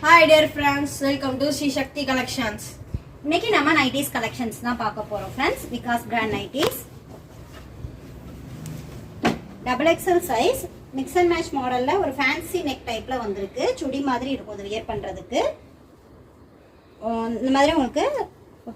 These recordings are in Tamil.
Hi dear friends, welcome to Sri Shakti Collections. இன்னைக்கு நம்ம நைட்டிஸ் கலெக்ஷன்ஸ் தான் பார்க்க போறோம் friends. Vikas brand nighties XXL size mix and match மாடல்ல ஒரு ஃபேன்சி நெக் டைப்ல வந்திருக்கு. சுடி மாதிரி இருக்கும் இது வியர் பண்றதுக்கு. இந்த மாதிரி உங்களுக்கு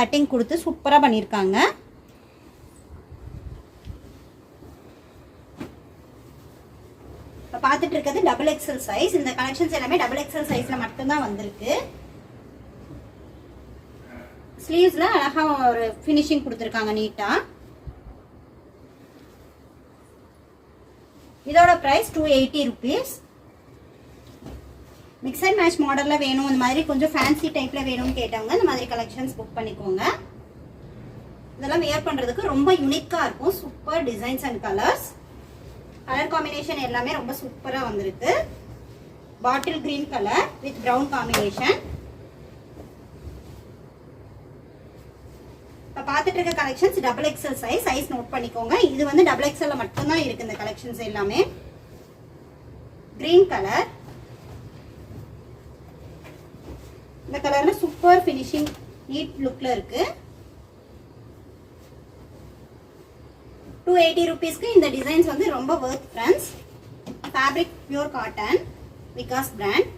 கட்டிங் கொடுத்து சூப்பரா பண்ணிருக்காங்க. பார்த்துட்டு இருக்கிறது XXL சைஸ். இந்த கலெக்ஷன்ஸ் எல்லாமே XXL சைஸ்ல மட்டும் தான் வந்திருக்கு. ஸ்லீவ்ஸ்ல அழகா ஒரு ஃபினிஷிங் கொடுத்திருக்காங்க நீட்டா. இதோட price 280 rupees. Mix and match மாடல்ல வேணும், இந்த மாதிரி கொஞ்சம் ஃபேன்சி டைப்ல வேணும்னு கேட்டவங்க இந்த மாதிரி கலெக்ஷன்ஸ் புக் பண்ணிக்கோங்க. இதெல்லாம் வியர் பண்றதுக்கு ரொம்ப யூனிக்கா இருக்கும். Super designs and colours. Colour combination எல்லாமே ரொம்ப சூப்பரா வந்திருக்கு. Bottle green colour with brown combination. இப்ப பார்த்துட்டு இருக்க கலெக்ஷன்ஸ் XXL சைஸ் நோட் பண்ணிக்கோங்க. இது வந்து XXL மட்டும் தான் இருக்கு இந்த கலெக்ஷன்ஸ் எல்லாமே. Green colour. இந்த கலர்ல சூப்பர் ஃபினிஷிங் நீட் லுக்ல இருக்கு. 280 rupeesக்கு இந்த டிசைன்ஸ் வந்து ரொம்ப worth friends. Fabric pure cotton Vikas brand.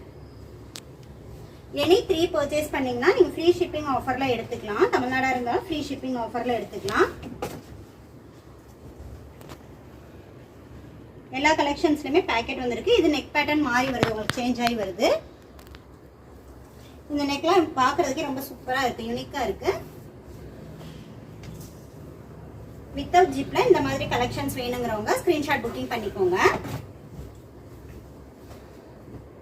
Any 3 purchase பண்ணீங்கன்னா நீங்க ஃப்ரீ ஷிப்பிங் ஆஃபர்ல எடுத்துக்கலாம். தமிழ்நாடா இருந்தாலும் ஃப்ரீ ஷிப்பிங் ஆஃபர்ல எடுத்துக்கலாம். எல்லா கலெக்ஷன்ஸ்லயுமே பேக்கெட் வந்திருக்கு. இது நெக் பேட்டர்ன் மாறி வருது, உங்களுக்கு சேஞ்ச் ஆகி வருது. இந்த நெக்லாம் பார்க்கிறதுக்கே ரொம்ப சூப்பரா இருக்கு, யூனிக்கா இருக்கு. வித்தவுட் ஜிப்ல இந்த மாதிரி கலெக்ஷன்ஸ் வேணுங்கிறவங்க ஸ்கிரீன்ஷாட் புக்கிங் பண்ணிக்கோங்க.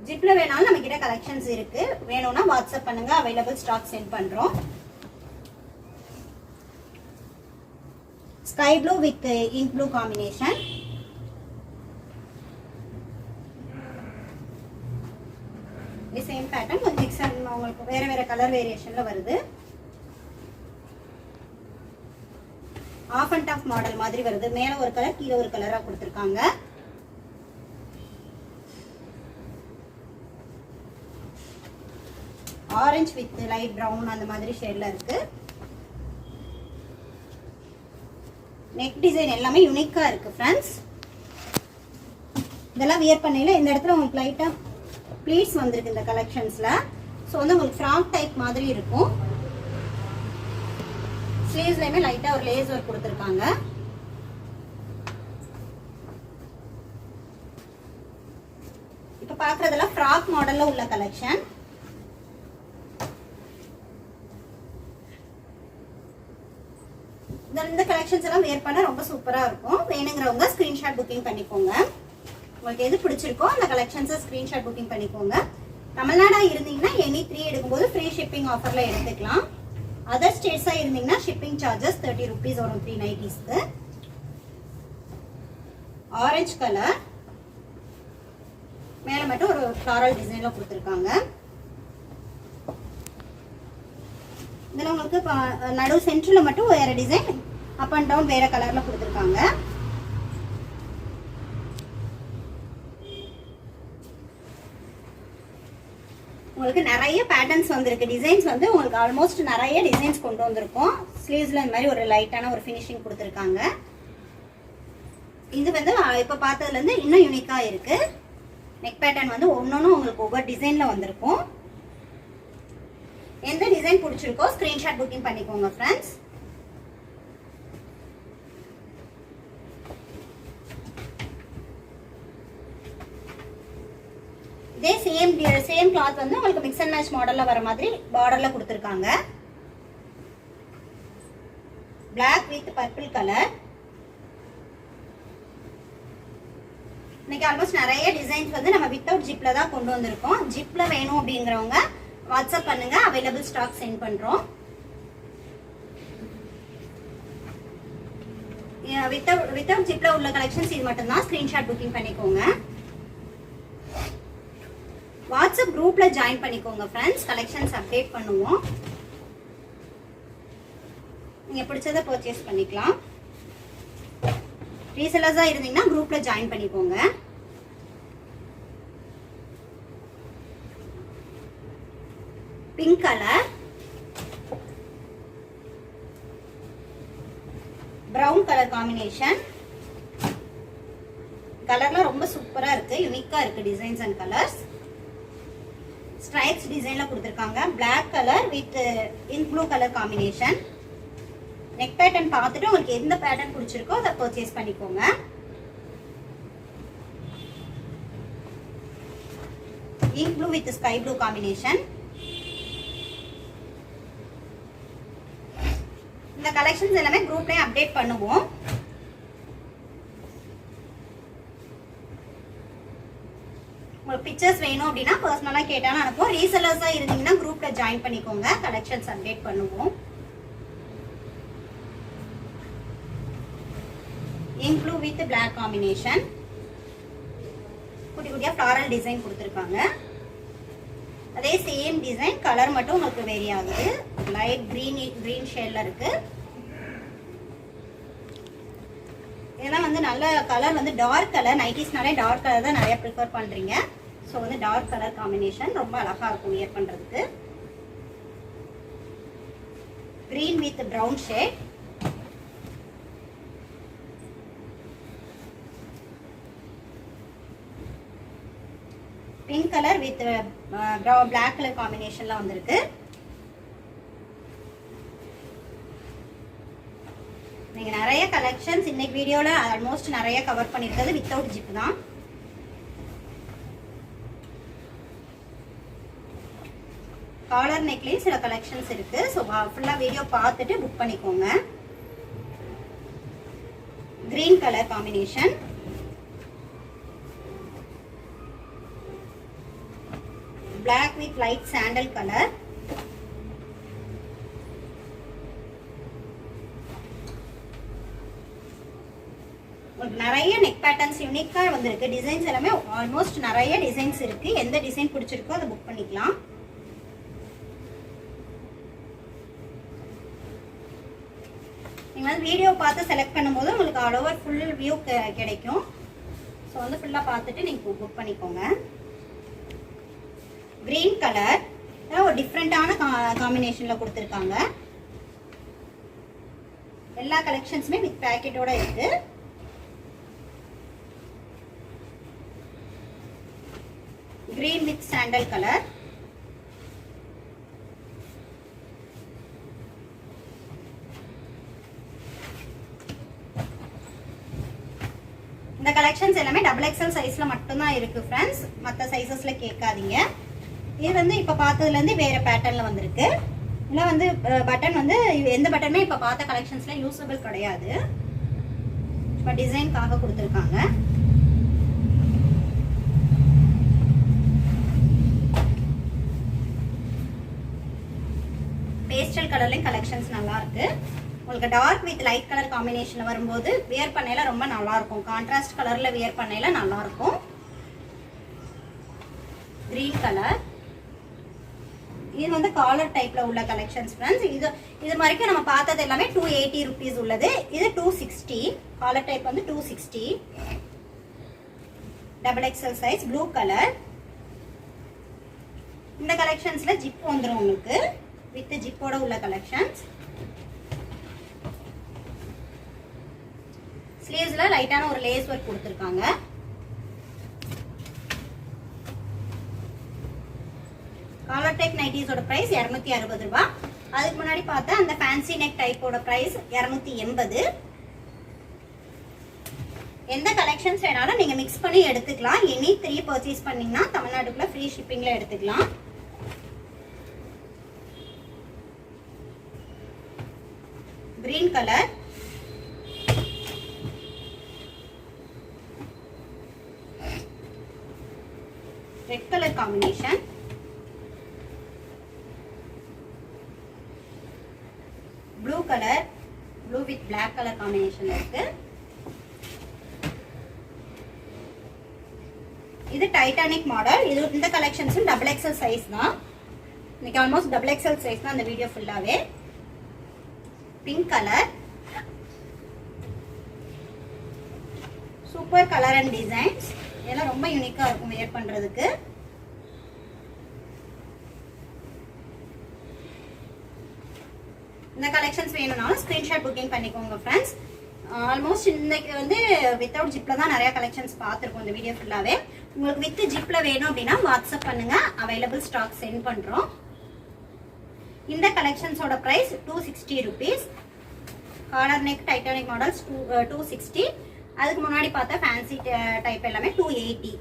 ஜிப்ல வேணாலும் நம்ம கிட்ட கலெக்ஷன்ஸ் இருக்கு. வேணும்னா வாட்ஸ்அப் பண்ணுங்க, அவைலபிள் ஸ்டாக் சென்ட் பண்றோம். Sky blue with ink blue combination. Same pattern கொஞ்சம் மிக்ஸ் உங்களுக்கு வேற வேற கலர் வேரியேஷன்ல வருது. ஆஃப் அண்ட் ஆஃப் மாடல் மாதிரி வருது. மேல ஒரு கலர் கீழே ஒரு கலரா கொடுத்திருக்காங்க. ஆரஞ்சு வித் லைட் பிரவுன் அந்த மாதிரி ஷேட்ல இருக்கு. நெக் டிசைன் எல்லாமே யூனிக்கா இருக்கு ஃப்ரெண்ட்ஸ். இதெல்லாம் வியர் பண்ணையில இந்த இடத்துல உங்களுக்கு லைட்டா ப்ளீட்ஸ் வந்திருக்கு இந்த கலெக்ஷன்ஸ்ல. ஸோ வந்து உங்களுக்கு ஃப்ராக் டைப் மாதிரி இருக்கும். ஸ்லீவ்ஸ்லயுமே லைட்டா ஒரு லேஸ் ஒர்க் கொடுத்திருக்காங்க. இப்ப பாக்குறதெல்லாம் ஃப்ராக் மாடல்ல உள்ள கலெக்ஷன். இந்த கலெக்ஷன்ஸ் எல்லாம் வேர் பண்ண ரொம்ப சூப்பரா இருக்கும். வேணுங்கிறவங்க ஸ்கிரீன்ஷாட் புக்கிங் பண்ணிக்கோங்க. உங்களுக்கு எது பிடிச்சிருக்கோ அந்த கலெக்ஷன்ஸை ஸ்கிரீன்ஷாட் புக்கிங் பண்ணிக்கோங்க. தமிழ்நாடா இருந்தீங்கன்னா எனி 3 எடுக்கும்போது ஃப்ரீ ஷிப்பிங் ஆஃபர்ல எடுத்துக்கலாம். அதர் ஸ்டேட்ஸா இருந்தீங்கன்னா ஷிப்பிங் சார்ஜஸ் 30 rupees வரும் 3 நைட்டிஸ்க்கு. ஆரஞ்சு கலர் மேல மட்டும் ஒரு ஃப்ளாரல் டிசைன்ல கொடுத்திருக்காங்க. இதுல உங்களுக்கு நடு சென்டர்ல மட்டும் வேற டிசைன், அப் அண்ட் டவுன் வேற கலர்ல கொடுத்திருக்காங்க. உங்களுக்கு நிறைய பேட்டர்ன்ஸ் வந்திருக்கு. டிசைன்ஸ் வந்து உங்களுக்கு ஆல்மோஸ்ட் நிறைய டிசைன்ஸ் கொண்டு வந்திருக்கோம். ஸ்லீவ்ஸ்ல இந்த மாதிரி ஒரு லைட்டான ஒரு ஃபினிஷிங் கொடுத்திருக்காங்க. இது வந்து இப்ப பார்த்ததுல இருந்து இன்னும் யூனிக்கா இருக்கு. நெக் பேட்டர்ன் வந்து ஒன்னொன்னு உங்களுக்கு ஒவ்வொரு டிசைன்ல வந்திருக்கும். எந்த டிசைன் பிடிச்சிருக்கோ ஸ்கிரீன்ஷாட் புக்கிங் பண்ணிக்கோங்க ஃப்ரெண்ட்ஸ். இதே சேம் கிளாத் வந்து உங்களுக்கு மிக்ஸ் அண்ட் மேட்ச் மாடல்ல வர மாதிரி பார்டர்ல கொடுத்திருக்காங்க. Black with purple colour. இன்னைக்கு ஆல்மோஸ்ட் நிறைய டிசைன்ஸ் வந்து நம்ம வித்தவுட் ஜிப்ல தான் கொண்டு வந்திருக்கோம். ஜிப்ல வேணும் அப்படிங்கிறவங்க வாட்ஸ்அப் பண்ணுங்க, அவைலபிள் ஸ்டாக் சென்ட் பண்றோம். வித்தவுட் ஜிப்ல உள்ள கலெக்ஷன்ஸ் இது மட்டும் தான். ஸ்கிரீன்ஷாட் புக்கிங் பண்ணிக்கோங்க. வாட்ஸ்அப் குரூப்ல ஜாயின் பண்ணிக்கோங்க ஃப்ரெண்ட்ஸ். கலெக்ஷன்ஸ் அப்டேட் பண்ணுவோம். நீங்க பிடிச்சதை பர்ச்சேஸ் பண்ணிக்கலாம். ரீசெல்லர்ஸா இருந்தீங்கன்னா குரூப்ல ஜாயின் பண்ணிக்கோங்க. Pink colour, brown colour combination. கலர்லாம் ரொம்ப சூப்பரா இருக்கு, யூனிக்கா இருக்கு டிசைன்ஸ் அண்ட் கலர்ஸ். ஸ்ட்ரைப்ஸ் டிசைன்ல கொடுத்திருக்காங்க. Black colour with ink blue colour combination. Neck pattern பார்த்துட்டு உங்களுக்கு எந்த பேட்டர்ன் பிடிச்சிருக்கோ அதை பர்ச்சேஸ் பண்ணிக்கோங்க. Ink blue with sky blue combination. இந்த கலெக்ஷன்ஸ் எல்லாமே குரூப்லயே அப்டேட் பண்ணுவோம். உங்களுக்கு பிக்சர்ஸ் வேணும் அப்படின்னா பர்சனலா கேட்டாலும் அனுப்புவோம். ரீசெல்லர்ஸா இருந்தீங்கன்னா குரூப்ல ஜாயின் பண்ணிக்கோங்க, கலெக்ஷன்ஸ் அப்டேட் பண்ணுவோம். Ink blue with Black combination. குட்டி குட்டியா ஃப்ளாரல் டிசைன் கொடுத்துருக்காங்க. அதே சேம் டிசைன், கலர் மட்டும் உங்களுக்கு வேரி ஆகுது. லைட் கிரீன் ஷேட்ல இருக்கு. இதெல்லாம் வந்து நல்ல கலர், வந்து டார்க் கலர். நைட்டிஸ்னாலே டார்க் கலர் தான் நிறைய ப்ரிஃபர் பண்றீங்க. ஸோ வந்து டார்க் கலர் காம்பினேஷன் ரொம்ப அழகா இருக்கும் வியர் பண்றதுக்கு. Green with brown shade. Pink colour with Black colour காம்பினேஷன்ல வந்திருக்கு. நீங்க நிறைய கலெக்ஷன்ஸ் இன்னைக்கு வீடியோல ஆல்மோஸ்ட் நிறைய கவர் பண்ணிருக்கிறது வித்தவுட் ஜிப் தான். காலர் நெக்லயும் சில கலெக்ஷன்ஸ் இருக்கு. ஸோ ஃபுல்லா வீடியோ பார்த்துட்டு புக் பண்ணிக்கோங்க. Green colour combination. Black with light sandal color. நிறைய நெக் பேட்டர்ன்ஸ் யூனிக்கா வந்திருக்கு. டிசைன்ஸ் எல்லாமே ஆல்மோஸ்ட் நிறைய டிசைன்ஸ் இருக்கு. எந்த டிசைன் பிடிச்சிருக்கோ அதை புக் பண்ணிக்கலாம். நீங்க வந்து வீடியோ பார்த்து செலக்ட் பண்ணும்போது உங்களுக்கு ஆல் ஓவர் ஃபுல் வியூ கிடைக்கும். ஸோ வந்து ஃபுல்லா பார்த்துட்டு நீங்க புக் பண்ணிக்கோங்க. கிரீன் கலர் ஒரு டிஃப்ரெண்டான காம்பினேஷன்ல கொடுத்துருக்காங்க. எல்லா கலெக்ஷன்ஸுமே வித் பேக்கெட்டோட இருக்கு. Green with sandal colour. இந்த கலெக்ஷன்ஸ் எல்லாமே XXL சைஸ்ல மட்டும் தான் இருக்கு फ्रेंड्स. மத்த சைஸஸ்ல கேட்காதீங்க. இது வந்து இப்ப பார்த்ததுல இருந்து வேற பேட்டர்ன்ல வந்திருக்கு. இல்ல வந்து பட்டன் வந்து எந்த பட்டனுமே இப்ப பார்த்த கலெக்ஷன்ஸ்ல யூசபிள் கிடையாது. இப்ப டிசைன்காக கொடுத்திருக்காங்க. பேஸ்டல் கலர்லயும் கலெக்ஷன்ஸ் நல்லா இருக்கு. உங்களுக்கு டார்க் வித் லைட் கலர் காம்பினேஷன்ல வரும்போது வியர் பண்ணையில ரொம்ப நல்லா இருக்கும். கான்ட்ராஸ்ட் கலர்ல வியர் பண்ணையில நல்லா இருக்கும். Green colour. இது வந்து காலர் டைப்ல உள்ள கலெக்ஷன்ஸ் फ्रेंड्स. இது வரைக்கும் நம்ம பார்த்தது எல்லாமே 280 rupees உள்ளது. இது 260. காலர் டைப் வந்து 260. XXL size blue colour. இந்த கலெக்ஷன்ஸ்ல ஜிப் வந்துரும் உங்களுக்கு. வித் ஜிப்போட உள்ள கலெக்ஷன்ஸ். ஸ்லீவ்ஸ்ல லைட்டான ஒரு லேஸ் வர்க் கொடுத்திருக்காங்க. காலர் டைப் நைட்டிஸோட பிரைஸ் 260 ரூபாய். அதுக்கு முன்னாடி பார்த்தா அந்த ஃபேன்சி நெக் டைப்போட பிரைஸ் 280. எந்த கலெக்ஷன்ஸ் வேணாலும் நீங்க மிக்ஸ் பண்ணி எடுத்துக்கலாம். எனி 3 பர்ச்சேஸ் பண்ணீங்கன்னா தமிழ்நாட்டுக்குள்ள ஃப்ரீ ஷிப்பிங்ல எடுத்துக்கலாம். Green colour. Red colour combination. Blue colour. Blue with Black colour காம்பினேஷன்ல இருக்கு. இது டைட்டானிக் மாடல். இது இந்த கலெக்ஷன்ஸும் XXL சைஸ் தான். இன்னைக்கு ஆல்மோஸ்ட் XXL சைஸ் தான் இந்த வீடியோ ஃபுல்லாவே. Pink colour. Super colour and designs. இதெல்லாம் ரொம்ப யூனிக்கா இருக்கும் வியர் பண்றதுக்கு. இந்த கலெக்ஷன்ஸ் வேணும்னாலும் ஸ்கிரீன்ஷாட் புக்கிங் பண்ணிக்கோங்க ஃப்ரெண்ட்ஸ். ஆல்மோஸ்ட் இன்னைக்கு வந்து வித்தவுட் ஜிப்ல தான் நிறைய கலெக்ஷன்ஸ் பார்த்துருக்கோம் இந்த வீடியோ ஃபுல்லாவே. உங்களுக்கு வித் ஜிப்ல வேணும் அப்படின்னா வாட்ஸ்அப் பண்ணுங்க, அவைலபிள் ஸ்டாக் சென்ட் பண்றோம். இந்த கலெக்ஷன்ஸோட price 260 rupees. Collar neck Titanic models 260. அதுக்கு முன்னாடி பார்த்தா ஃபேன்சி டைப் எல்லாமே 280.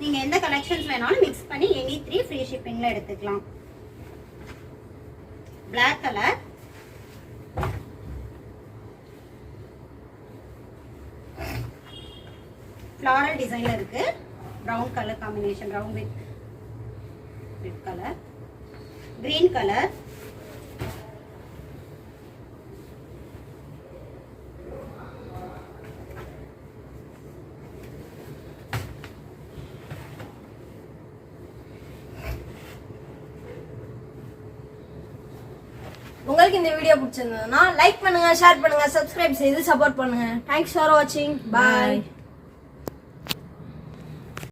நீங்க எந்த கலெக்ஷன்ஸ் வேணாலும் மிக்ஸ் பண்ணி எனி 3 ஃப்ரீ ஷிப்பிங்ல எடுத்துக்கலாம். பிளாக் கலர், ஃப்ளாரல் டிசைன்ல இருக்கு. Brown colour combination, brown with red colour, green colour, உங்களுக்கு இந்த வீடியோ பிடிச்சிருந்ததுன்னா லைக் பண்ணுங்க, ஷேர் பண்ணுங்க, சப்ஸ்கிரைப் செய்து சப்போர்ட் பண்ணுங்க. தேங்க்ஸ் ஃபார் வாட்சிங். பாய்.